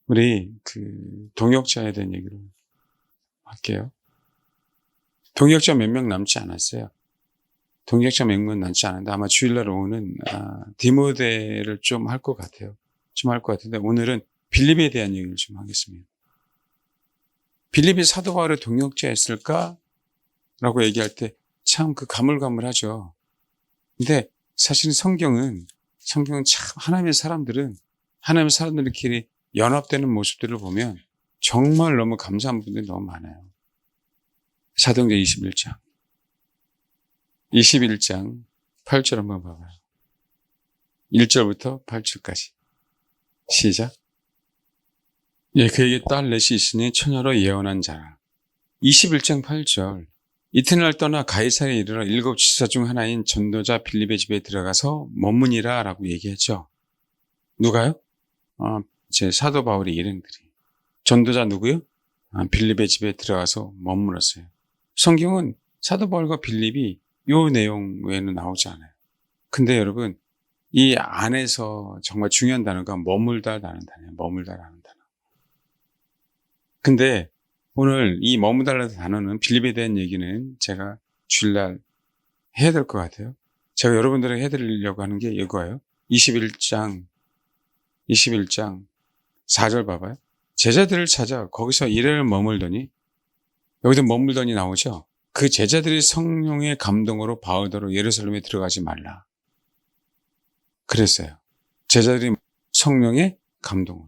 우리 동역자에 대한 얘기를 할게요. 동역자 몇 명 남지 않았어요. 동역자 몇 명 남지 않았는데 아마 주일날 오는 디모데를 좀 할 것 같아요. 좀 할 것 같은데 오늘은 빌립에 대한 얘기를 좀 하겠습니다. 빌립이 사도 바울의 동역자였을까? 라고 얘기할 때 참 가물가물하죠. 근데 사실 성경은 참 하나님의 사람들끼리 연합되는 모습들을 보면 정말 너무 감사한 분들이 너무 많아요. 사도행전 21장 8절 한번 봐봐요. 1절부터 8절까지 시작. 예, 그에게 딸 넷이 있으니 처녀로 예언한 자라. 21장 8절. 이튿날 떠나 가이사랴에 이르러 7 지사 중 하나인 전도자 빌립의 집에 들어가서 머무니라 라고 얘기했죠. 누가요? 제 사도 바울의 일행들이. 전도자 누구요? 빌립의 집에 들어가서 머물렀어요. 성경은 사도 바울과 빌립이 이 내용 외에는 나오지 않아요. 근데 여러분, 이 안에서 정말 중요한 단어가 머물다라는 단어예요. 머물다라는 단어. 근데 오늘 이 머물다라는 단어는 빌립에 대한 얘기는 제가 주일날 해야 될 것 같아요. 제가 여러분들에게 해드리려고 하는 게 이거예요. 21장 4절 봐봐요. 제자들을 찾아 거기서 이래를 머물더니, 여기도 머물더니 나오죠. 그 제자들이 성령의 감동으로 바울더러 예루살렘에 들어가지 말라. 그랬어요. 제자들이 성령의 감동으로.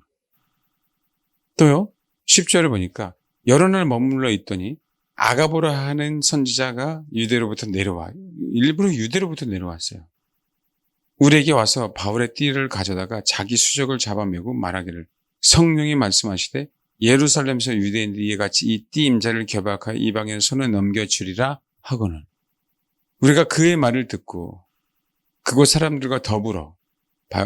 또요, 10절을 보니까 여러 날 머물러 있더니 아가보라 하는 선지자가 유대로부터 내려와. 일부러 유대로부터 내려왔어요. 우리에게 와서 바울의 띠를 가져다가 자기 수적을 잡아매고 말하기를 성령이 말씀하시되 예루살렘에서 유대인들이 이같이 이 띠 임자를 결박하여 이방에 손에 넘겨주리라 하고는, 우리가 그의 말을 듣고 그곳 사람들과 더불어,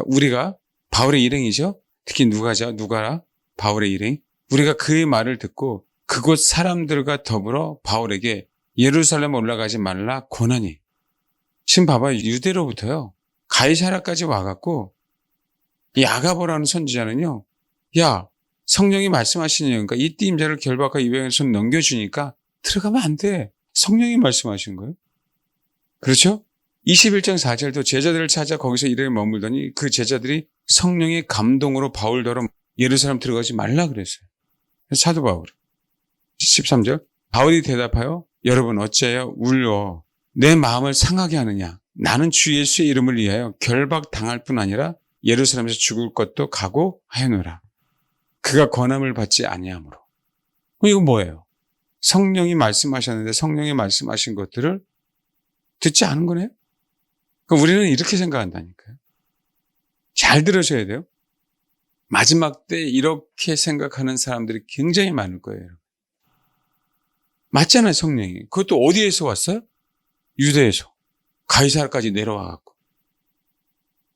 우리가 바울의 일행이죠. 특히 누가라? 바울의 일행. 우리가 그의 말을 듣고 그곳 사람들과 더불어 바울에게 예루살렘 올라가지 말라 권하니. 지금 봐봐요. 유대로부터요, 가이사랴까지 와갖고 이 아가보라는 선지자는요, 야, 성령이 말씀하시니까 이 띠 임자를 결박하고 이방에 손 넘겨주니까 들어가면 안 돼. 성령이 말씀하신 거예요. 그렇죠? 21장 4절도 제자들을 찾아 거기서 이래 머물더니 그 제자들이 성령의 감동으로 바울더러 예루살렘 들어가지 말라 그랬어요. 사도 바울. 13절. 바울이 대답하여 여러분 어찌하여 울려 내 마음을 상하게 하느냐. 나는 주 예수의 이름을 위하여 결박당할 뿐 아니라 예루살렘에서 죽을 것도 각오하여노라. 그가 권함을 받지 아니하므로. 이거 뭐예요? 성령이 말씀하셨는데 성령이 말씀하신 것들을 듣지 않은 거네요? 그럼 우리는 이렇게 생각한다니까요. 잘 들으셔야 돼요. 마지막 때 이렇게 생각하는 사람들이 굉장히 많을 거예요. 맞잖아요, 성령이. 그것도 어디에서 왔어요? 유대에서. 가이사랴까지 내려와갖고.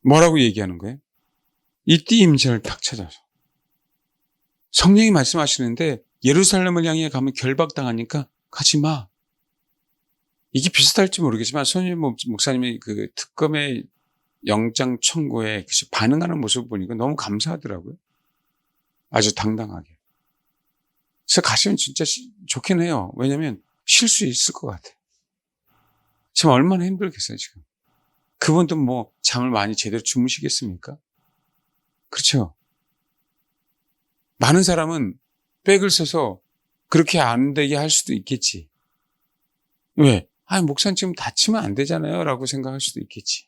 뭐라고 얘기하는 거예요? 이 띠 임자를 딱 찾아서. 성령이 말씀하시는데 예루살렘을 향해 가면 결박당하니까 가지 마. 이게 비슷할지 모르겠지만 손님 목사님이 그 특검의 영장 청구에 반응하는 모습을 보니까 너무 감사하더라고요. 아주 당당하게. 그래서 가시면 진짜 좋긴 해요. 왜냐하면 쉴 수 있을 것 같아요. 지금 얼마나 힘들겠어요, 지금. 그분도 뭐 잠을 많이 제대로 주무시겠습니까? 그렇죠. 많은 사람은 백을 써서 그렇게 안 되게 할 수도 있겠지. 왜? 목사님 지금 다치면 안 되잖아요 라고 생각할 수도 있겠지.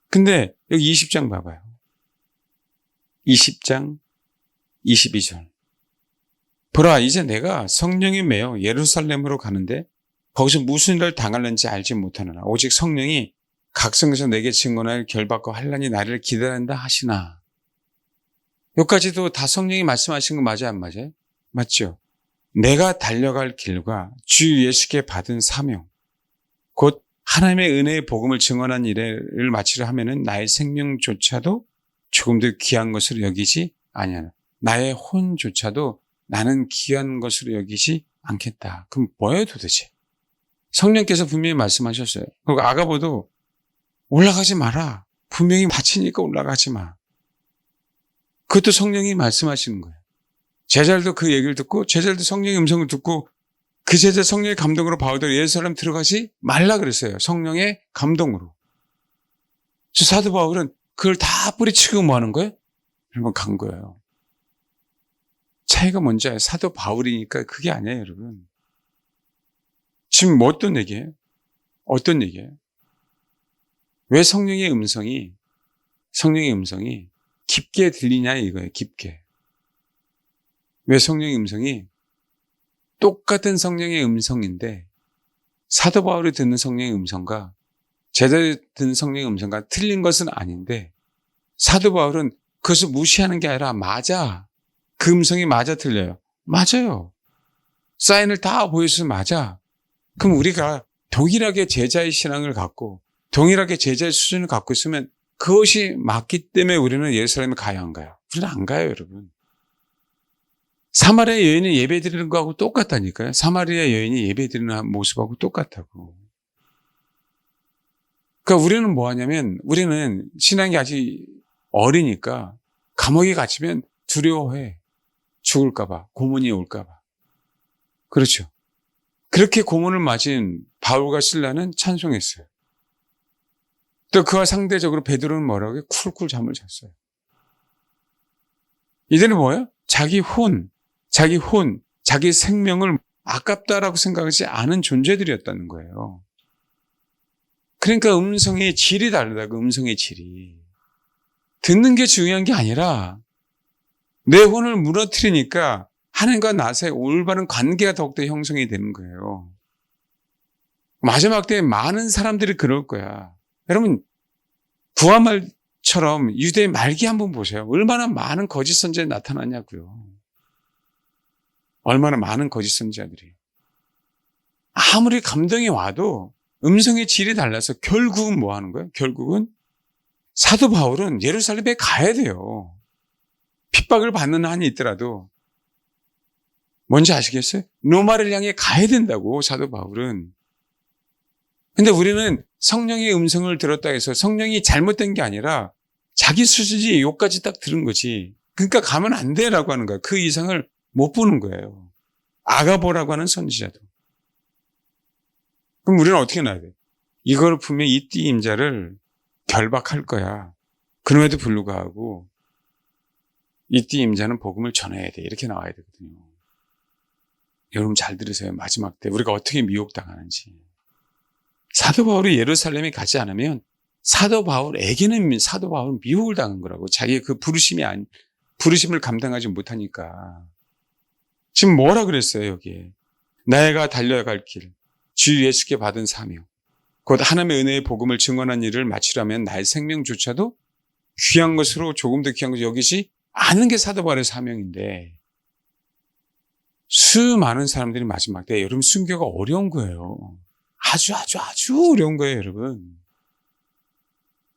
근데 여기 20장 봐봐요. 20장 22절. 보라, 이제 내가 성령이 매여 예루살렘으로 가는데 거기서 무슨 일을 당할는지 알지 못하느라 오직 성령이 각성에서 내게 증언할 결박과 환난이 나를 기다린다 하시나. 여기까지도 다 성령이 말씀하신 거 맞아요, 안 맞아요? 맞죠? 내가 달려갈 길과 주 예수께 받은 사명, 곧 하나님의 은혜의 복음을 증언한 일을 마치려 하면은 나의 생명조차도 조금도 귀한 것으로 여기지 아니하나. 나의 혼조차도 나는 귀한 것으로 여기지 않겠다. 그럼 뭐예요 도대체? 성령께서 분명히 말씀하셨어요. 그리고 아가보도 올라가지 마라. 분명히 다치니까 올라가지 마. 그것도 성령이 말씀하시는 거예요. 제자들도 그 얘기를 듣고 제자들도 성령의 음성을 듣고 그 제자 성령의 감동으로 바울들이 예루살렘 들어가지 말라 그랬어요. 성령의 감동으로. 그래서 사도 바울은 그걸 다 뿌리치고 뭐 하는 거예요? 여러분 간 거예요. 차이가 뭔지 알아요? 사도 바울이니까 그게 아니에요, 여러분. 지금 뭐 어떤 얘기예요? 어떤 얘기예요? 왜 성령의 음성이 깊게 들리냐 이거예요, 깊게. 왜 성령의 음성이 똑같은 성령의 음성인데 사도 바울이 듣는 성령의 음성과 제자들이 듣는 성령의 음성과 틀린 것은 아닌데 사도 바울은 그것을 무시하는 게 아니라 맞아. 그 음성이 맞아 틀려요. 맞아요. 사인을 다 보여줘서 맞아. 그럼 우리가 동일하게 제자의 신앙을 갖고 동일하게 제자의 수준을 갖고 있으면 그것이 맞기 때문에 우리는 예루살렘에 가야 안 가요? 우리는 안 가요, 여러분. 사마리아 여인이 예배드리는 거하고 똑같다니까요. 사마리아 여인이 예배드리는 모습하고 똑같다고. 그러니까 우리는 뭐 하냐면 우리는 신앙이 아직 어리니까 감옥에 갇히면 두려워해. 죽을까 봐. 고문이 올까 봐. 그렇죠. 그렇게 고문을 맞은 바울과 실라는 찬송했어요. 또 그와 상대적으로 베드로는 뭐라고 해요? 쿨쿨 잠을 잤어요. 이들은 뭐예요? 자기 자기 생명을 아깝다라고 생각하지 않은 존재들이었다는 거예요. 그러니까 음성의 질이 다르다고, 음성의 질이. 듣는 게 중요한 게 아니라 내 혼을 무너뜨리니까 하나님과 나사의 올바른 관계가 더욱더 형성이 되는 거예요. 마지막 때에 많은 사람들이 그럴 거야. 여러분, 부하말처럼 유대의 말기 한번 보세요. 얼마나 많은 거짓 선지자들이 나타나냐고요. 얼마나 많은 거짓 선지자들이. 아무리 감동이 와도 음성의 질이 달라서 결국은 뭐 하는 거예요? 결국은 사도 바울은 예루살렘에 가야 돼요. 핍박을 받는 한이 있더라도 뭔지 아시겠어요? 로마를 향해 가야 된다고, 사도 바울은. 근데 우리는 성령의 음성을 들었다 해서 성령이 잘못된 게 아니라 자기 수준이 여기까지 딱 들은 거지. 그러니까 가면 안 돼라고 하는 거야. 그 이상을 못 보는 거예요. 아가보라고 하는 선지자도. 그럼 우리는 어떻게 나야 돼? 이걸 보면 이띠 임자를 결박할 거야. 그럼에도 불구하고 이띠 임자는 복음을 전해야 돼. 이렇게 나와야 되거든요. 여러분 잘 들으세요. 마지막 때 우리가 어떻게 미혹당하는지. 사도 바울이 예루살렘에 가지 않으면 사도 바울은 미혹을 당한 거라고. 자기의 그 부르심을 감당하지 못하니까. 지금 뭐라 그랬어요, 여기에? 나애가 달려갈 길, 주 예수께 받은 사명, 곧 하나님의 은혜의 복음을 증언한 일을 마치려면 나의 생명조차도 귀한 것으로 조금 더 귀한 것을 여기지 않는 게 사도 바울의 사명인데 수많은 사람들이 마지막 때 여러분 순교가 어려운 거예요. 아주 어려운 거예요, 여러분.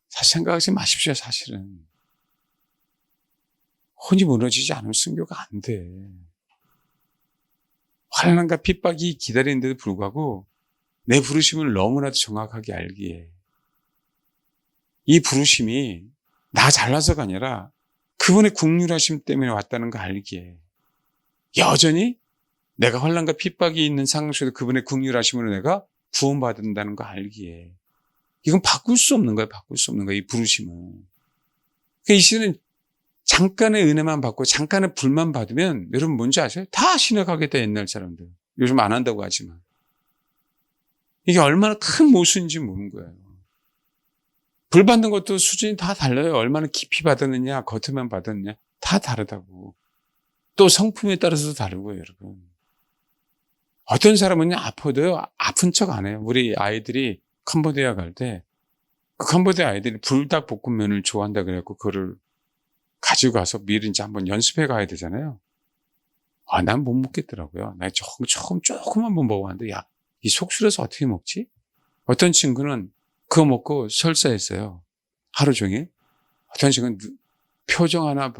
사실 생각하지 마십시오, 사실은. 혼이 무너지지 않으면 순교가 안 돼. 환난과 핍박이 기다리는데도 불구하고 내 부르심을 너무나도 정확하게 알기에 이 부르심이 나 잘나서가 아니라 그분의 국률하심 때문에 왔다는 거 알기에 여전히 내가 환난과 핍박이 있는 상황 속에서 그분의 국률하심으로 내가 구원받는다는 거 알기에 이건 바꿀 수 없는 거예요. 바꿀 수 없는 거예요. 이 부르심은. 그러니까 이 시대는 잠깐의 은혜만 받고 잠깐의 불만 받으면 여러분 뭔지 아세요? 다 신학하겠다, 옛날 사람들. 요즘 안 한다고 하지만. 이게 얼마나 큰 모순인지 모르는 거예요. 불 받는 것도 수준이 다 달라요. 얼마나 깊이 받았느냐, 겉에만 받았느냐 다 다르다고. 또 성품에 따라서도 다르고요, 여러분. 어떤 사람은요, 아파도요, 아픈 척 안 해요. 우리 아이들이 캄보디아 갈 때, 그 캄보디아 아이들이 불닭볶음면을 좋아한다 그래갖고, 그거를 가지고 가서 미리 이제 한번 연습해 가야 되잖아요. 난 못 먹겠더라고요. 나 조금 한번 먹어봤는데, 야, 이 속쓰려서 어떻게 먹지? 어떤 친구는 그거 먹고 설사했어요. 하루 종일. 어떤 친구는 표정 하나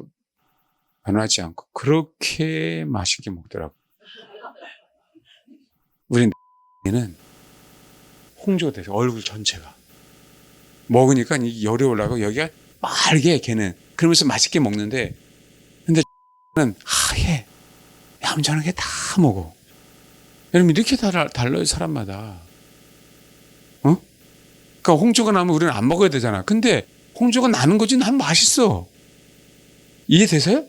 변하지 않고, 그렇게 맛있게 먹더라고요. 우리 는 홍조가 돼서 얼굴 전체가 먹으니까 열이 올라가고 여기가 빨개 걔는. 그러면서 맛있게 먹는데 근데 는 하얘, 얌전하게 다 먹어. 여러분, 이렇게 달라요, 사람마다. 그러니까 홍조가 나면 우리는 안 먹어야 되잖아. 근데 홍조가 나는 거지, 난 맛있어. 이해되세요?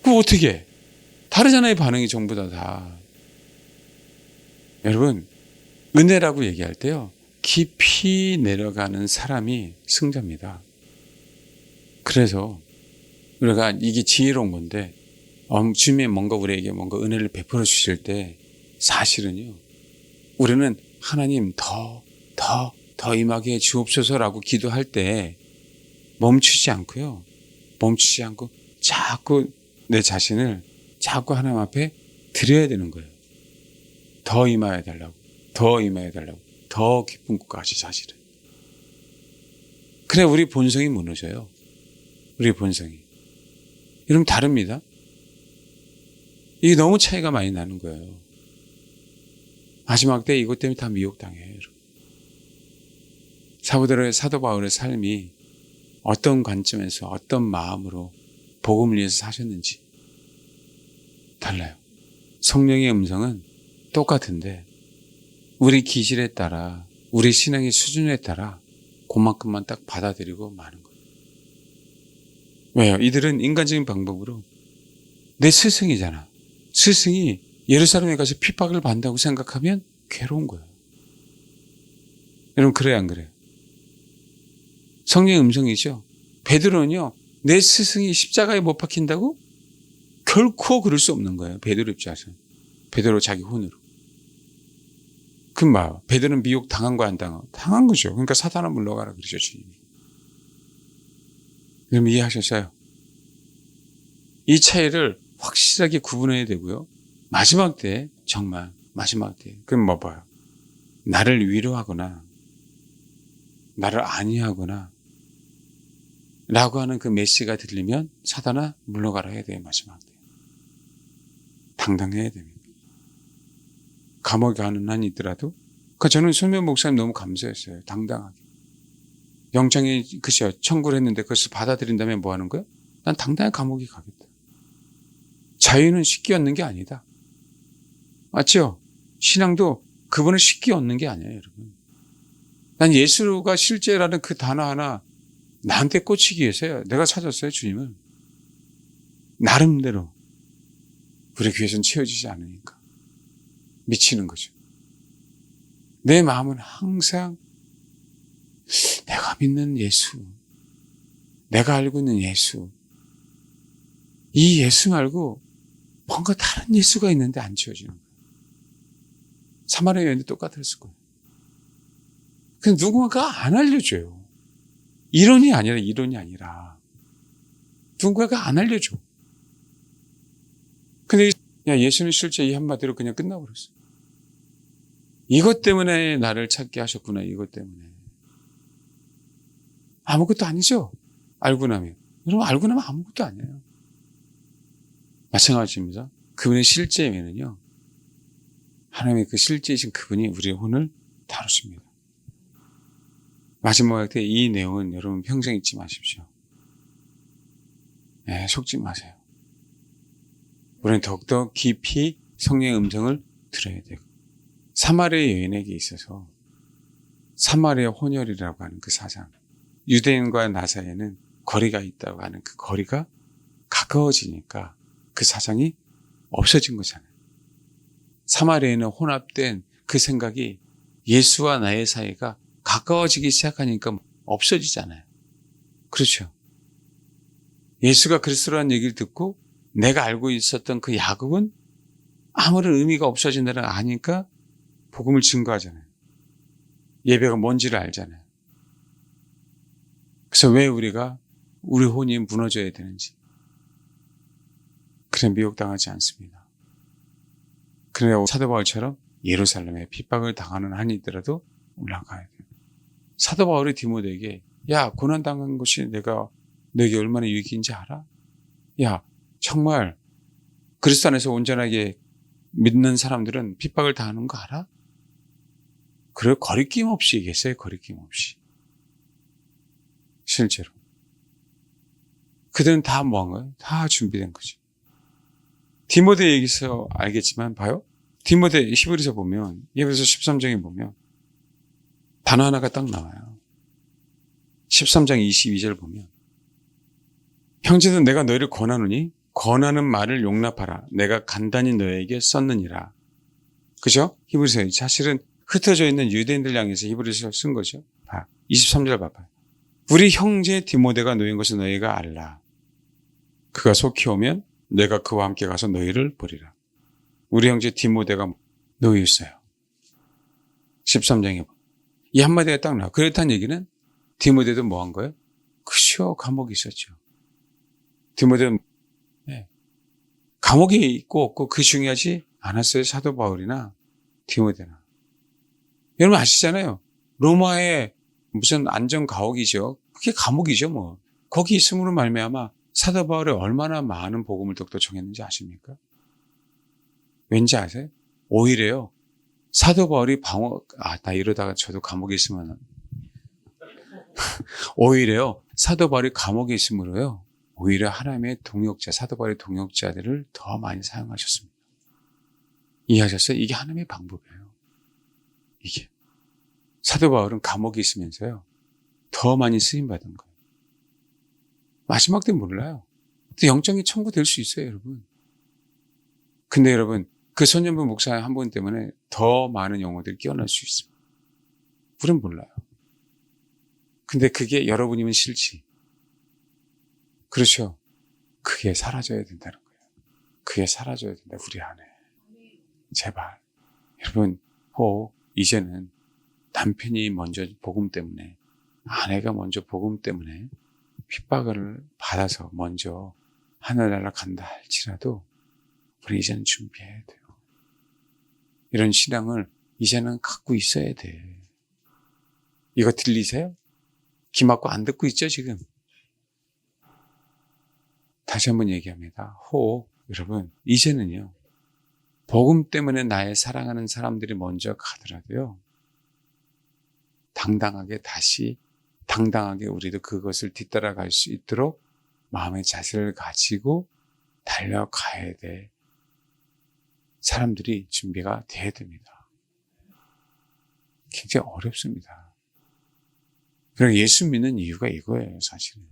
그럼 어떻게 해? 다르잖아요, 반응이 전부 다. 여러분, 은혜라고 얘기할 때요, 깊이 내려가는 사람이 승자입니다. 그래서 우리가 이게 지혜로운 건데, 주님이 뭔가 우리에게 뭔가 은혜를 베풀어 주실 때 사실은요, 우리는 하나님 더 임하게 주옵소서라고 기도할 때 멈추지 않고요. 멈추지 않고 자꾸 내 자신을 자꾸 하나님 앞에 드려야 되는 거예요. 더 임하여 달라고, 더 임하여 달라고, 더 깊은 곳까지 사실은. 그래 우리 본성이 무너져요. 우리 본성이. 여러분 다릅니다. 이게 너무 차이가 많이 나는 거예요. 마지막 때 이것 때문에 다 미혹당해요. 여러분. 사도 바울의 삶이 어떤 관점에서 어떤 마음으로 복음을 위해서 사셨는지 달라요. 성령의 음성은 똑같은데 우리 기질에 따라 우리 신앙의 수준에 따라 그만큼만 딱 받아들이고 마는 거예요. 왜요? 이들은 인간적인 방법으로 내 스승이잖아. 스승이 예루살렘에 가서 핍박을 받는다고 생각하면 괴로운 거예요. 여러분 그래요 안 그래요? 성령의 음성이죠. 베드로는요. 내 스승이 십자가에 못 박힌다고? 결코 그럴 수 없는 거예요. 베드로 입장에서는. 베드로 자기 혼으로. 그럼 봐. 베드로는 미혹 당한 거 안 당한? 당한 거죠. 그러니까 사단아 물러가라 그러죠. 주님이. 여러분 이해하셨어요? 이 차이를 확실하게 구분해야 되고요. 마지막 때 정말 마지막 때 그럼 뭐 봐요? 나를 위로하거나 나를 안위하거나 라고 하는 그 메시지가 들리면 사단아 물러가라 해야 돼요. 마지막 때. 당당해야 됩니다. 감옥에 가는 한이 있더라도 저는 손명 목사님 너무 감사했어요. 당당하게. 영장이 그죠 청구를 했는데 그것을 받아들인다면 뭐 하는 거예요? 난 당당히 감옥에 가겠다. 자유는 쉽게 얻는 게 아니다. 맞죠? 신앙도 그분을 쉽게 얻는 게 아니에요, 여러분. 난 예수가 실제라는 그 단어 하나 나한테 꽂히기 위해서요. 내가 찾았어요, 주님을. 나름대로. 우리 귀에서는 채워지지 않으니까. 미치는 거죠. 내 마음은 항상 내가 믿는 예수, 내가 알고 있는 예수, 이 예수 말고 뭔가 다른 예수가 있는데 안 채워지는 거예요. 사마리아 여인도 똑같았을 거예요. 근데 누군가가 안 알려줘요. 이론이 아니라 누군가가 안 알려줘. 근데 예수는 실제 이 한마디로 그냥 끝나버렸어요. 이것 때문에 나를 찾게 하셨구나. 이것 때문에. 아무것도 아니죠. 알고 나면. 여러분 알고 나면 아무것도 아니에요. 마찬가지입니다. 그분의 실제면은요. 하나님의 그 실제이신 그분이 우리의 혼을 다루십니다. 마지막 때 이 내용은 여러분 평생 잊지 마십시오. 네, 속지 마세요. 우리는 더욱더 깊이 성령의 음성을 들어야 되고 사마리아 여인에게 있어서 사마리아 혼혈이라고 하는 그 사상 유대인과 나 사이에는 거리가 있다고 하는 그 거리가 가까워지니까 그 사상이 없어진 거잖아요. 사마리아에는 혼합된 그 생각이 예수와 나의 사이가 가까워지기 시작하니까 없어지잖아요. 그렇죠. 예수가 그리스도라는 얘기를 듣고 내가 알고 있었던 그 야곱은 아무런 의미가 없어진다는 걸 아니까 복음을 증거하잖아요. 예배가 뭔지를 알잖아요. 그래서 왜 우리 혼이 무너져야 되는지. 그래 미혹당하지 않습니다. 그래 사도 바울처럼 예루살렘에 핍박을 당하는 한이 있더라도 올라가야 돼요. 사도 바울이 디모데에게 야 고난당한 것이 내가 너에게 얼마나 유익인지 알아? 야 정말 그리스도 안에서 온전하게 믿는 사람들은 핍박을 당하는 거 알아? 그래 거리낌 없이 얘기했어요. 거리낌 없이. 실제로. 그들은 다 뭐 한 거예요? 다 준비된 거죠. 디모데 얘기에서 알겠지만 봐요. 디모데 히브리서 보면 히브리서 13장에 보면 단어 하나가 딱 나와요. 13장 22절 보면 형제들 내가 너희를 권하노니 권하는 말을 용납하라. 내가 간단히 너에게 썼느니라. 그죠? 히브리서 사실은 흩어져 있는 유대인들 향해서 히브리서를 쓴 거죠. 23절 봐봐요. 우리 형제 디모데가 놓인 것을 너희가 알라. 그가 속히 오면 내가 그와 함께 가서 너희를 보리라. 우리 형제 디모데가 놓여 있어요. 13장에 이 한마디가 딱 나와. 그렇다는 얘기는 디모데도 뭐 한 거예요? 그죠, 감옥에 있었죠. 디모데는 감옥에 있고 없고 그 중요하지 않았어요. 사도 바울이나 디모데나. 여러분 아시잖아요. 로마의 무슨 안전 가옥이죠. 그게 감옥이죠 뭐. 거기 있음으로 말미암아 사도 바울이 얼마나 많은 복음을 독도 전했는지 아십니까? 왠지 아세요? 오히려요. 사도 바울이 나 이러다가 저도 감옥에 있으면 오히려요. 사도 바울이 감옥에 있음으로요. 오히려 하나님의 동역자, 사도 바울의 동역자들을 더 많이 사용하셨습니다. 이해하셨어요? 이게 하나님의 방법이에요. 이게. 사도 바울은 감옥에 있으면서요. 더 많이 쓰임받은 거예요. 마지막 때 몰라요. 또 영적인 천국 될 수 있어요, 여러분. 근데 여러분, 그 손년부 목사 한 분 때문에 더 많은 영혼들이 깨어날 수 있습니다. 우린 몰라요. 근데 그게 여러분이면 싫지. 그렇죠. 그게 사라져야 된다는 거예요. 그게 사라져야 된다, 우리 안에. 제발. 여러분, 이제는 남편이 먼저 복음 때문에, 아내가 먼저 복음 때문에 핍박을 받아서 먼저 하늘나라 간다 할지라도 우리 이제는 준비해야 돼요. 이런 신앙을 이제는 갖고 있어야 돼. 이거 들리세요? 귀 막고 안 듣고 있죠, 지금? 다시 한번 얘기합니다. 여러분, 이제는요, 복음 때문에 나의 사랑하는 사람들이 먼저 가더라도요, 당당하게 우리도 그것을 뒤따라갈 수 있도록 마음의 자세를 가지고 달려가야 돼. 사람들이 준비가 돼야 됩니다. 굉장히 어렵습니다. 그리고 예수 믿는 이유가 이거예요, 사실은.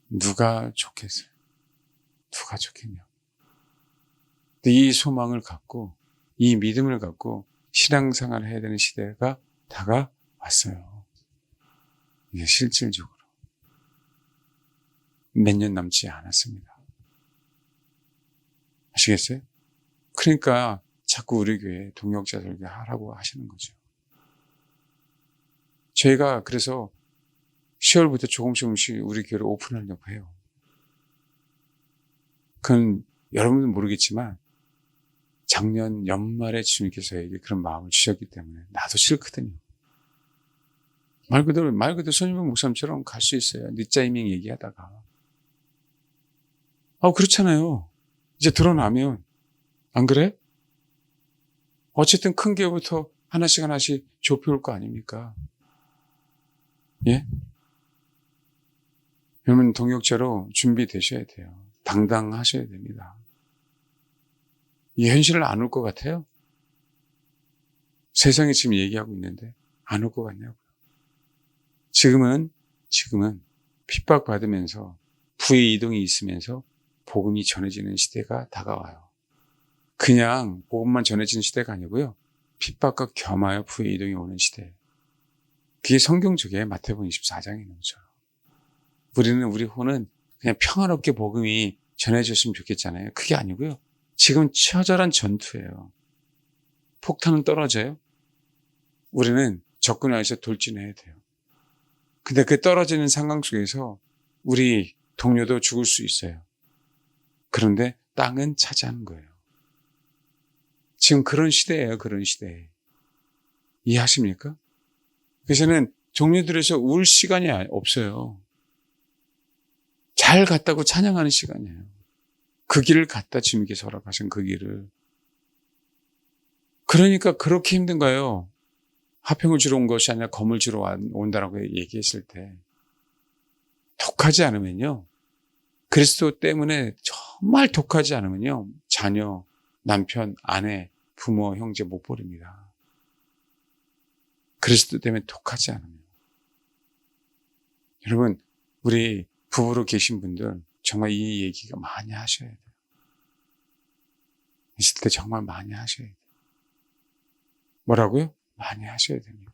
누가 좋겠어요? 누가 좋겠냐? 이 소망을 갖고, 이 믿음을 갖고 신앙생활을 해야 되는 시대가 다가왔어요. 이게 실질적으로. 몇 년 남지 않았습니다. 아시겠어요? 그러니까 자꾸 우리 교회에 동역자 설교 하라고 하시는 거죠. 저희가 그래서 10월부터 조금씩 우리 교회를 오픈하려고 해요. 그건 여러분은 모르겠지만 작년 연말에 주님께서 저에게 그런 마음을 주셨기 때문에 나도 싫거든요. 말 그대로 손님부 목사님처럼 갈 수 있어요. 늦자이밍 얘기하다가. 그렇잖아요. 이제 드러나면 안 그래? 어쨌든 큰 교회부터 하나씩 좁혀올 거 아닙니까? 예? 여러분 동역자로 준비되셔야 돼요. 당당하셔야 됩니다. 이 현실을 안 올 것 같아요? 세상이 지금 얘기하고 있는데 안 올 것 같냐고요. 지금은 핍박받으면서 부의 이동이 있으면서 복음이 전해지는 시대가 다가와요. 그냥 복음만 전해지는 시대가 아니고요. 핍박과 겸하여 부의 이동이 오는 시대. 그게 성경적이에요. 마태복음 24장에 있는 것처럼. 우리 호는 그냥 평화롭게 복음이 전해졌으면 좋겠잖아요. 그게 아니고요. 지금 처절한 전투예요. 폭탄은 떨어져요. 우리는 접근해서 돌진해야 돼요. 근데 그 떨어지는 상황 속에서 우리 동료도 죽을 수 있어요. 그런데 땅은 차지하는 거예요. 지금 그런 시대예요. 그런 시대. 이해하십니까? 그래서는 종류들에서 울 시간이 없어요. 잘 갔다고 찬양하는 시간이에요. 그 길을 갔다 주님께서 허락하신 그 길을. 그러니까 그렇게 힘든가요? 화평을 주러 온 것이 아니라 검을 주러 온다라고 얘기했을 때 독하지 않으면요. 그리스도 때문에 정말 독하지 않으면요. 자녀, 남편, 아내, 부모, 형제 못 버립니다. 그리스도 때문에 독하지 않으면. 여러분, 우리 부부로 계신 분들 정말 이 얘기가 많이 하셔야 돼요. 있을 때 정말 많이 하셔야 돼요. 뭐라고요? 많이 하셔야 됩니다.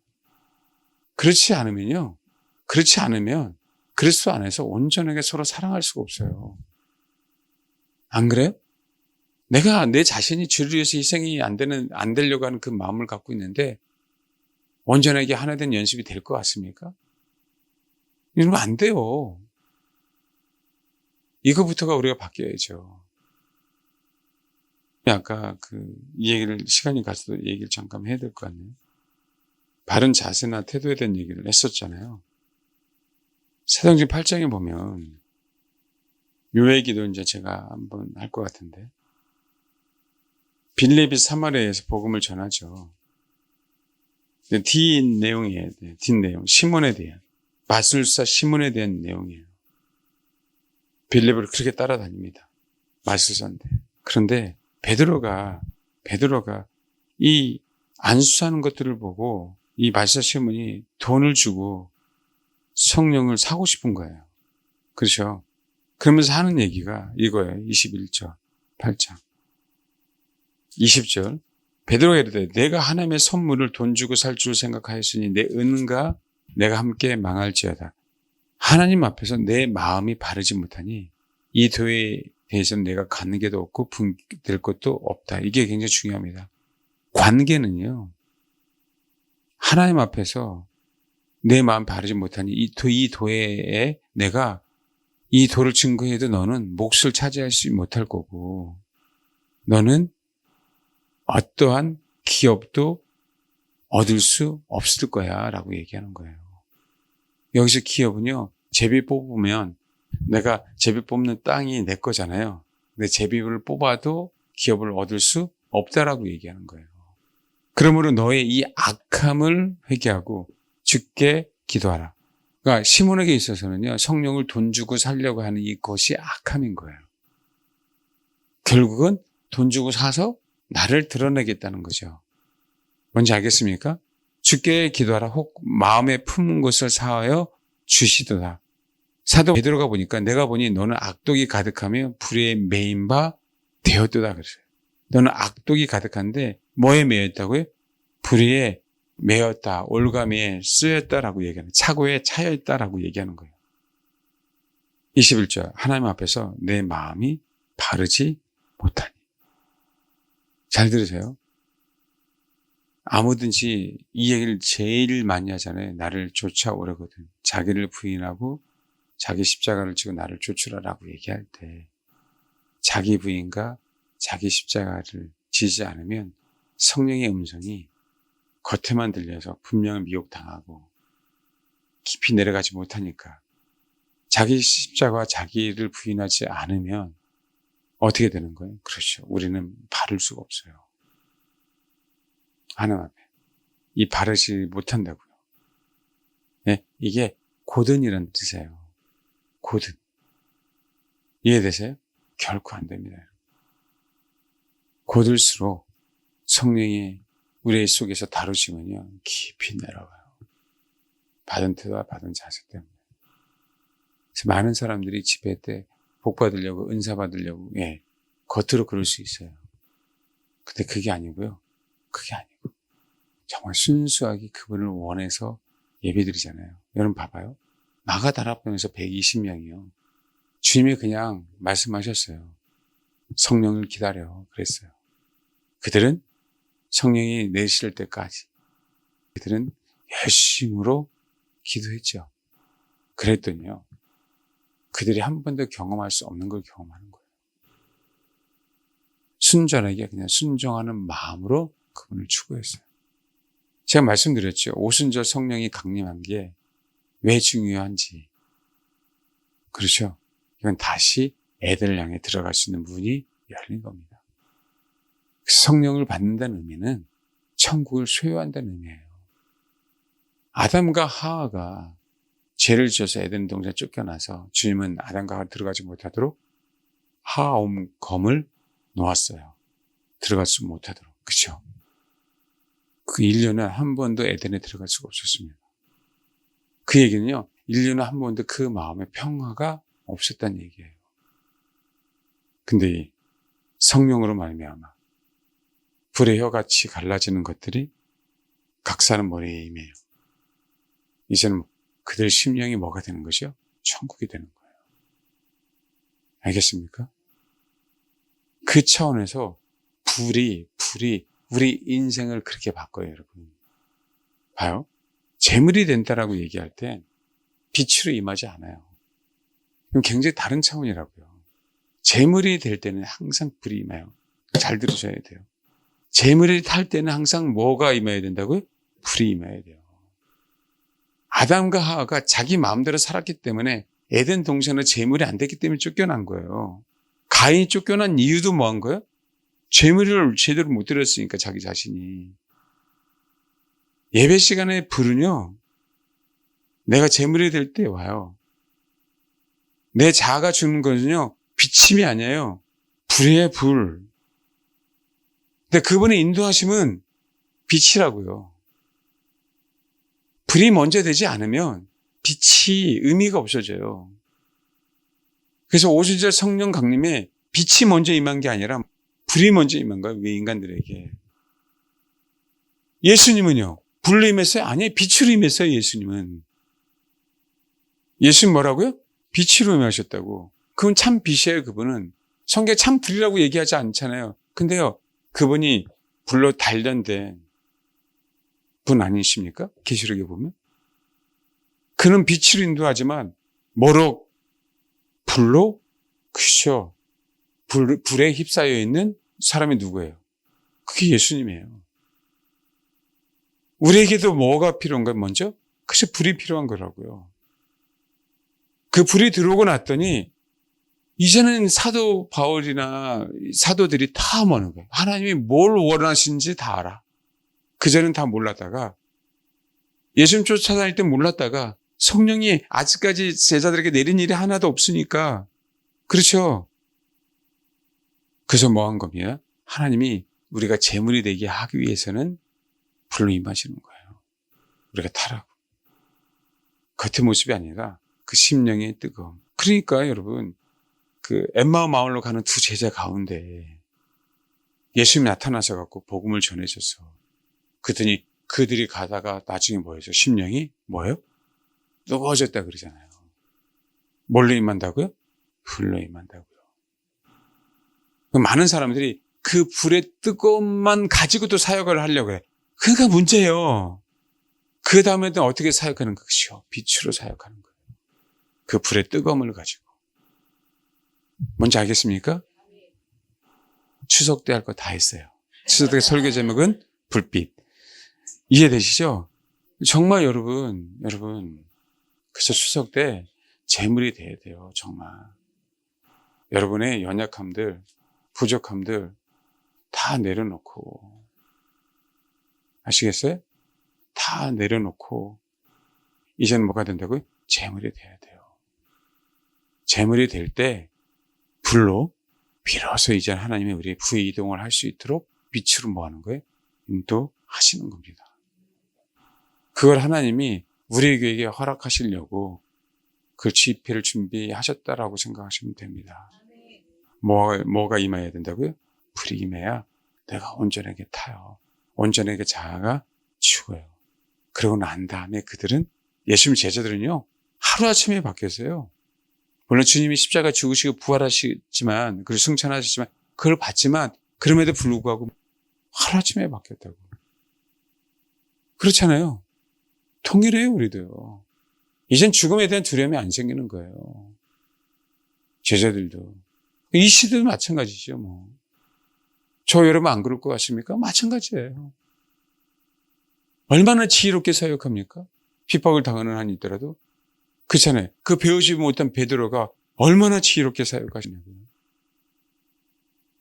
그렇지 않으면 그리스도 안에서 온전하게 서로 사랑할 수가 없어요. 안 그래요? 내가 내 자신이 주를 위해서 희생이 안 되려고 하는 그 마음을 갖고 있는데 온전하게 하나 된 연습이 될 것 같습니까? 이러면 안 돼요. 이거부터가 우리가 바뀌어야죠. 아까 이 얘기를 시간이 가서도 얘기를 잠깐 해야 될 것 같네요. 바른 자세나 태도에 대한 얘기를 했었잖아요. 사도행전 8장에 보면 묘회기도 이제 제가 한번 할 것 같은데 빌립이 사마리아에서 복음을 전하죠. 뒷내용, 시몬에 대한, 마술사 시몬에 대한 내용이에요. 빌립을 그렇게 따라다닙니다. 마술사인데. 그런데 베드로가 이 안수하는 것들을 보고 이 마술사 시몬이 돈을 주고 성령을 사고 싶은 거예요. 그렇죠? 그러면서 하는 얘기가 이거예요. 21절, 8장. 20절. 베드로가 이르되 내가 하나님의 선물을 돈 주고 살 줄 생각하였으니 내 은과 내가 함께 망할지어다. 하나님 앞에서 내 마음이 바르지 못하니 이 교회에 대해서는 내가 관계도 없고 분될 것도 없다. 이게 굉장히 중요합니다. 관계는요. 하나님 앞에서 내 마음 바르지 못하니 이 도에 내가 이 도를 증거해도 너는 몫을 차지하지 못할 거고 너는 어떠한 기업도 얻을 수 없을 거야 라고 얘기하는 거예요. 여기서 기업은요. 제비 뽑으면 내가 제비 뽑는 땅이 내 거잖아요. 근데 제비를 뽑아도 기업을 얻을 수 없다라고 얘기하는 거예요. 그러므로 너의 이 악함을 회개하고 주께 기도하라. 그러니까 시몬에게 있어서는요. 성령을 돈 주고 살려고 하는 이것이 악함인 거예요. 결국은 돈 주고 사서 나를 드러내겠다는 거죠. 뭔지 알겠습니까? 주께 기도하라. 혹 마음에 품은 것을 사하여 주시도다. 사도 베드로가 보니까 내가 보니 너는 악독이 가득하며 불에 매인 바 되었도다 그랬어요. 너는 악독이 가득한데 뭐에 매였다고요? 불에 매였다. 올가미에 쓰였다라고 얘기하는, 차고에 차여있다라고 얘기하는 거예요. 21절. 하나님 앞에서 내 마음이 바르지 못하니. 잘 들으세요. 아무든지 이 얘기를 제일 많이 하잖아요. 나를 쫓아오려거든. 자기를 부인하고 자기 십자가를 지고 나를 쫓으라라고 얘기할 때 자기 부인과 자기 십자가를 지지 않으면 성령의 음성이 겉에만 들려서 분명히 미혹당하고 깊이 내려가지 못하니까 자기 십자가와 자기를 부인하지 않으면 어떻게 되는 거예요? 그렇죠. 우리는 바를 수가 없어요. 하나님 앞에. 이 바르지 못한다고요. 네, 이게 고든이라는 뜻이에요. 고든. 이해되세요? 결코 안 됩니다. 고들수록 성령이 우리 속에서 다루시면요. 깊이 내려가요. 받은 태도와 받은 자세 때문에. 그래서 많은 사람들이 집회 때 복 받으려고, 은사 받으려고, 겉으로 그럴 수 있어요. 근데 그게 아니고요. 그게 아니고. 정말 순수하게 그분을 원해서 예배드리잖아요. 여러분 봐봐요. 마가다락방에서 120명이요. 주님이 그냥 말씀하셨어요. 성령을 기다려. 그랬어요. 그들은 성령이 내실 때까지 그들은 열심으로 기도했죠. 그랬더니요. 그들이 한 번도 경험할 수 없는 걸 경험하는 거예요. 순전하게 그냥 순종하는 마음으로 그분을 추구했어요. 제가 말씀드렸죠. 오순절 성령이 강림한 게 왜 중요한지. 그렇죠. 이건 다시 애들을 향해 들어갈 수 있는 문이 열린 겁니다. 성령을 받는다는 의미는 천국을 소유한다는 의미예요. 아담과 하와가 죄를 지어서 에덴 동산에 쫓겨나서 주님은 아담과 하와 들어가지 못하도록 하엄검을 놓았어요. 들어가지 못하도록. 그렇죠? 그 1년은 한 번도 에덴에 들어갈 수가 없었습니다. 그 얘기는요, 1년은 한 번도 그 마음에 평화가 없었다는 얘기예요. 근데 이 성령으로 말미암아 불의 혀같이 갈라지는 것들이 각 사람 머리에 임해요. 이제는 그들 심령이 뭐가 되는 것이요? 천국이 되는 거예요. 알겠습니까? 그 차원에서 불이 우리 인생을 그렇게 바꿔요, 여러분. 봐요. 재물이 된다라고 얘기할 때 빛으로 임하지 않아요. 이건 굉장히 다른 차원이라고요. 재물이 될 때는 항상 불이 임해요. 잘 들으셔야 돼요. 재물이 탈 때는 항상 뭐가 임해야 된다고요? 불이 임해야 돼요. 아담과 하와가 자기 마음대로 살았기 때문에 에덴 동산은 재물이 안 됐기 때문에 쫓겨난 거예요. 가인이 쫓겨난 이유도 뭐 한 거예요? 재물을 제대로 못 드렸으니까 자기 자신이. 예배 시간에 불은요, 내가 재물이 될 때 와요. 내 자아가 주는 것은요, 비침이 아니에요. 불이에요, 불. 근데 그분의 인도하심은 빛이라고요. 불이 먼저 되지 않으면 빛이 의미가 없어져요. 그래서 오순절 성령 강림에 빛이 먼저 임한 게 아니라 불이 먼저 임한 거예요, 우리 인간들에게. 예수님은요, 불로 임했어요? 아니에요, 빛으로 임했어요, 예수님은. 예수님 뭐라고요? 빛으로 임하셨다고. 그건 참 빛이에요, 그분은. 성경에 참 불이라고 얘기하지 않잖아요. 근데요, 그분이 불로 단련된 분 아니십니까? 계시록에 보면. 그는 빛으로 인도하지만 뭐로? 불로? 그렇죠. 불에 휩싸여 있는 사람이 누구예요? 그게 예수님이에요. 우리에게도 뭐가 필요한가요, 먼저? 그래서 불이 필요한 거라고요. 그 불이 들어오고 났더니 이제는 사도 바울이나 사도들이 다 뭐는 거예요. 하나님이 뭘 원하시는지 다 알아. 그전엔 다 몰랐다가, 예수님 쫓아다닐 때 몰랐다가 성령이 아직까지 제자들에게 내린 일이 하나도 없으니까, 그렇죠? 그래서 뭐 한 겁니다. 하나님이 우리가 재물이 되게 하기 위해서는 불로 임하시는 거예요. 우리가 타라고. 겉의 모습이 아니라 그 심령의 뜨거움. 그러니까 여러분, 그 엠마오 마을로 가는 두 제자 가운데 예수님이 나타나셔 갖고 복음을 전해줘서, 그랬더니 그들이 가다가 나중에 뭐예요? 심령이 뭐예요? 뜨거워졌다 그러잖아요. 뭘로 임한다고요? 불로 임한다고요. 많은 사람들이 그 불의 뜨거움만 가지고도 사역을 하려고 해. 그러니까 문제예요. 그 다음에는 어떻게 사역하는 것이요? 빛으로 사역하는 거예요. 그 불의 뜨거움을 가지고. 뭔지 알겠습니까? 추석 때 할 거 다 했어요. 추석 때 설교 제목은 불빛. 이해되시죠? 정말 여러분, 그래서 추석 때 재물이 돼야 돼요, 정말. 여러분의 연약함들, 부족함들 다 내려놓고, 아시겠어요? 다 내려놓고, 이제는 뭐가 된다고요? 재물이 돼야 돼요. 재물이 될 때 불로 비로소 이제 하나님이 우리 부이동을 할 수 있도록 빛으로 뭐 하는 거예요? 인도하시는 겁니다. 그걸 하나님이 우리에게 허락하시려고 그 집회를 준비하셨다라고 생각하시면 됩니다. 뭐가 임해야 된다고요? 불이 임해야 내가 온전하게 타요. 온전하게 자아가 죽어요. 그러고 난 다음에 그들은, 예수님 제자들은요, 하루아침에 바뀌었어요. 물론 주님이 십자가 죽으시고 부활하시지만, 그걸 승천하시지만, 그걸 봤지만, 그럼에도 불구하고 하루아침에 바뀌었다고. 그렇잖아요. 통일해요, 우리도요. 이젠 죽음에 대한 두려움이 안 생기는 거예요. 제자들도. 이 시대도 마찬가지죠, 뭐. 저 여러분 안 그럴 것 같습니까? 마찬가지예요. 얼마나 지혜롭게 사역합니까? 핍박을 당하는 한이 있더라도. 그렇잖아요. 그 배우지 못한 베드로가 얼마나 지혜롭게 사역하시냐고요.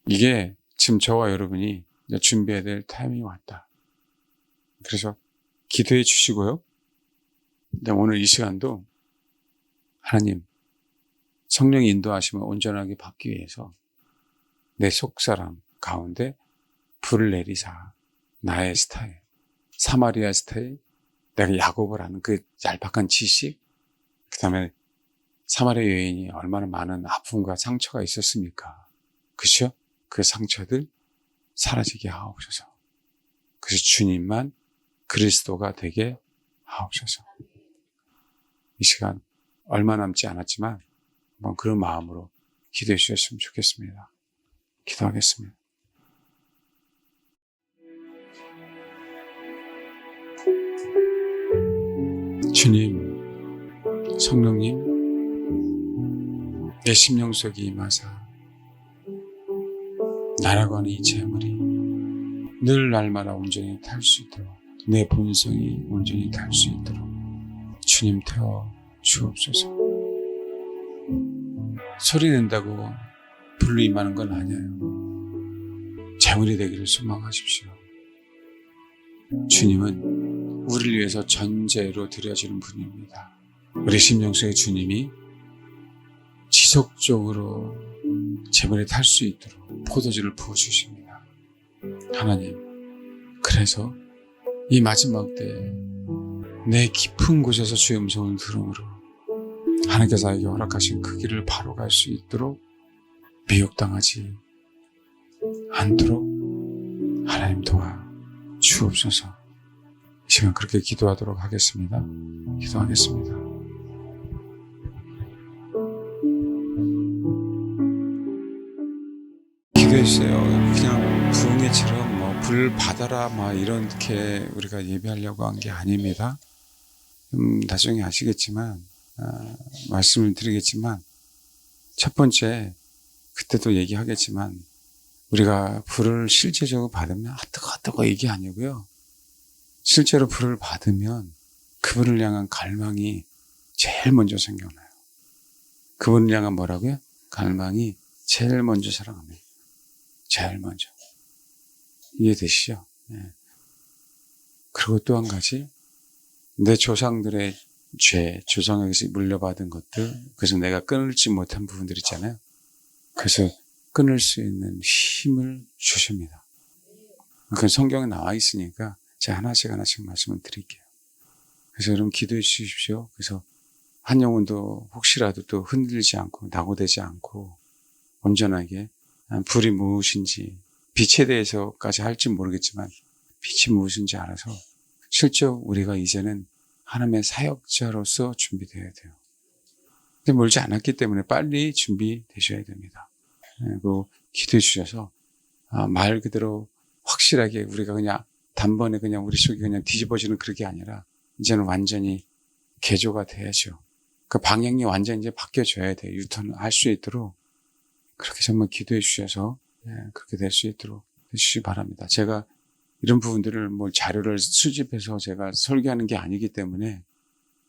이게 지금 저와 여러분이 준비해야 될 타이밍이 왔다. 그래서 기도해 주시고요. 오늘 이 시간도 하나님, 성령이 인도하시면 온전하게 받기 위해서 내 속사람 가운데 불을 내리사 나의 스타일, 사마리아 스타일, 내가 야곱을 아는 그 얄팍한 지식, 그 다음에 사마리아 여인이 얼마나 많은 아픔과 상처가 있었습니까? 그죠? 그 상처들 사라지게 하옵소서. 그래서 주님만 그리스도가 되게 하옵소서. 이 시간 얼마 남지 않았지만 한번 그런 마음으로 기도해 주셨으면 좋겠습니다. 기도하겠습니다. 주님, 성령님, 내 심령 속에 임하사 나라고 하는 이 재물이 늘 날마다 온전히 탈 수 있도록, 내 본성이 온전히 탈 수 있도록 주님 태워 주옵소서. 소리 낸다고 불로 임하는 건 아니에요. 재물이 되기를 소망하십시오. 주님은 우리를 위해서 전제로 드려지는 분입니다. 우리 심령 속에 주님이 지속적으로 재물에 탈 수 있도록 포도주를 부어주십니다. 하나님, 그래서 이 마지막 때에 내 깊은 곳에서 주의 음성을 들음으로 하나님께서 나에게 허락하신 그 길을 바로 갈 수 있도록 미혹당하지 않도록 하나님 도와 주옵소서. 이 시간 그렇게 기도하도록 하겠습니다. 기도하겠습니다. 기도했어요. 그냥 부흥회처럼 불 받아라 이렇게 우리가 예배하려고 한 게 아닙니다. 나중에 아시겠지만 말씀을 드리겠지만 첫 번째 그때도 얘기하겠지만 우리가 불을 실제적으로 받으면 뜨거 이게 아니고요. 실제로 불을 받으면 그분을 향한 갈망이 제일 먼저 생겨나요. 그분을 향한 뭐라고요? 갈망이 제일 먼저 사랑합니다. 제일 먼저. 이해되시죠? 네. 그리고 또 한 가지, 내 조상들의 죄, 조상에게서 물려받은 것들, 그래서 내가 끊을지 못한 부분들 있잖아요. 그래서 끊을 수 있는 힘을 주십니다. 그 성경에 나와 있으니까 제가 하나씩 말씀을 드릴게요. 그래서 여러분 기도해 주십시오. 그래서 한 영혼도 혹시라도 또 흔들리지 않고 낙오되지 않고 온전하게 불이 무엇인지, 빛에 대해서까지 할지 모르겠지만 빛이 무엇인지 알아서 실제 우리가 이제는 하나님의 사역자로서 준비되어야 돼요. 근데 멀지 않았기 때문에 빨리 준비되셔야 됩니다. 그리고 기도해 주셔서 말 그대로 확실하게 우리가 그냥 단번에 그냥 우리 속이 그냥 뒤집어지는 그런 게 아니라 이제는 완전히 개조가 돼야죠. 그 방향이 완전히 이제 바뀌어져야 돼요. 유턴할 수 있도록 그렇게 정말 기도해 주셔서 그렇게 될 수 있도록 해주시기 바랍니다. 제가 이런 부분들을 자료를 수집해서 제가 설계하는 게 아니기 때문에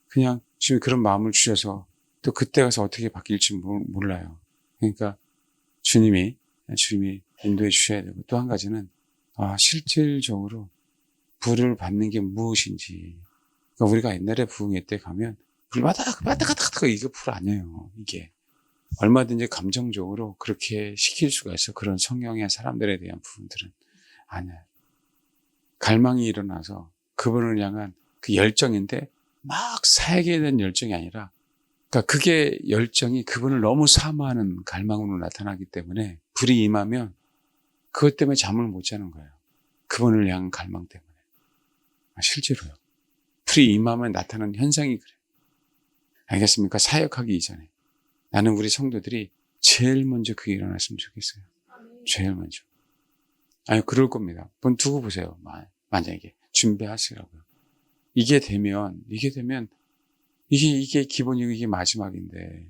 그냥 지금 그런 마음을 주셔서 또 그때 가서 어떻게 바뀔지 몰라요. 그러니까 주님이 인도해 주셔야 되고 또 한 가지는 실질적으로 불을 받는 게 무엇인지. 그러니까 우리가 옛날에 부흥회 때 가면 불마다 이게 불 아니에요. 이게 얼마든지 감정적으로 그렇게 시킬 수가 있어. 그런 성령의 사람들에 대한 부분들은 아니에요. 갈망이 일어나서 그분을 향한 그 열정인데 막 사역에 대한 열정이 아니라 그러니까 그게 열정이 그분을 너무 사모하는 갈망으로 나타나기 때문에 불이 임하면 그것 때문에 잠을 못 자는 거예요. 그분을 향한 갈망 때문에. 실제로요. 불이 임하면 나타나는 현상이 그래요. 알겠습니까? 사역하기 이전에. 나는 우리 성도들이 제일 먼저 그게 일어났으면 좋겠어요. 제일 먼저. 그럴 겁니다. 두고 보세요. 만약에 준비하시라고요. 이게 되면 이게 기본이고 이게 마지막인데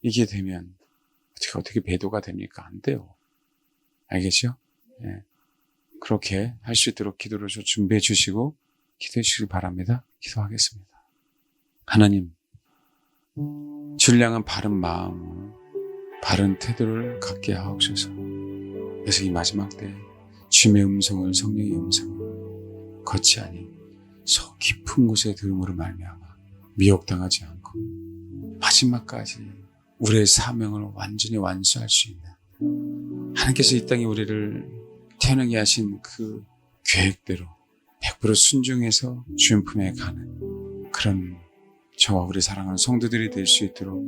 이게 되면 어떻게 배도가 됩니까? 안 돼요. 알겠죠? 네. 그렇게 할 수 있도록 기도를 준비해 주시고 기도해 주시기 바랍니다. 기도하겠습니다. 하나님, 주를 향한 바른 마음, 바른 태도를 갖게 하옵소서. 그래서 이 마지막 때 주님의 음성을, 성령의 음성을 걷지 아니 깊은 곳에 들음으로 말미암아 미혹당하지 않고 마지막까지 우리의 사명을 완전히 완수할 수 있는, 하나님께서 이 땅에 우리를 태어나게 하신 그 계획대로 100% 순종해서 주님 품에 가는 그런 저와 우리 사랑하는 성도들이 될 수 있도록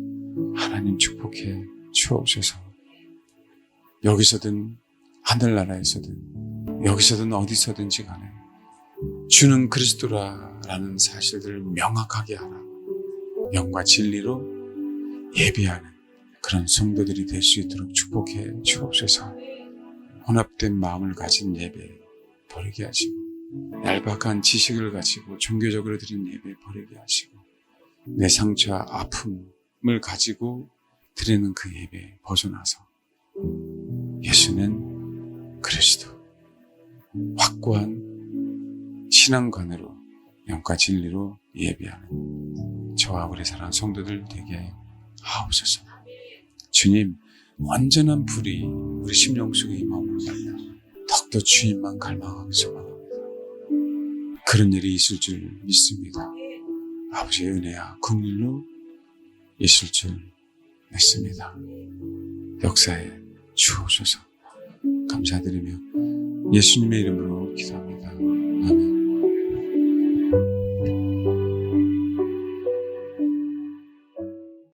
하나님 축복해 주옵소서. 여기서든 하늘나라에서든 여기서든 어디서든지 간에 주는 그리스도라는 사실들을 명확하게 알아 영과 진리로 예비하는 그런 성도들이 될 수 있도록 축복해 주옵소서. 혼합된 마음을 가진 예배 버리게 하시고, 얄팍한 지식을 가지고 종교적으로 드리는 예배 버리게 하시고, 내 상처와 아픔을 가지고 드리는 그 예배에 벗어나서 예수는 그리스도, 확고한 신앙관으로 영과 진리로 예배하는 저와 우리 사랑하는 성도들 되게 하옵소서. 주님, 완전한 불이 우리 심령 속에 임함으로 말미암아 더욱더 주님만 갈망하기 소망합니다. 그런 일이 있을 줄 믿습니다. 아버지의 은혜와 긍휼로 있을 줄 믿습니다. 역사에 주옵소서. 감사드리며 예수님의 이름으로 기도합니다. 아멘.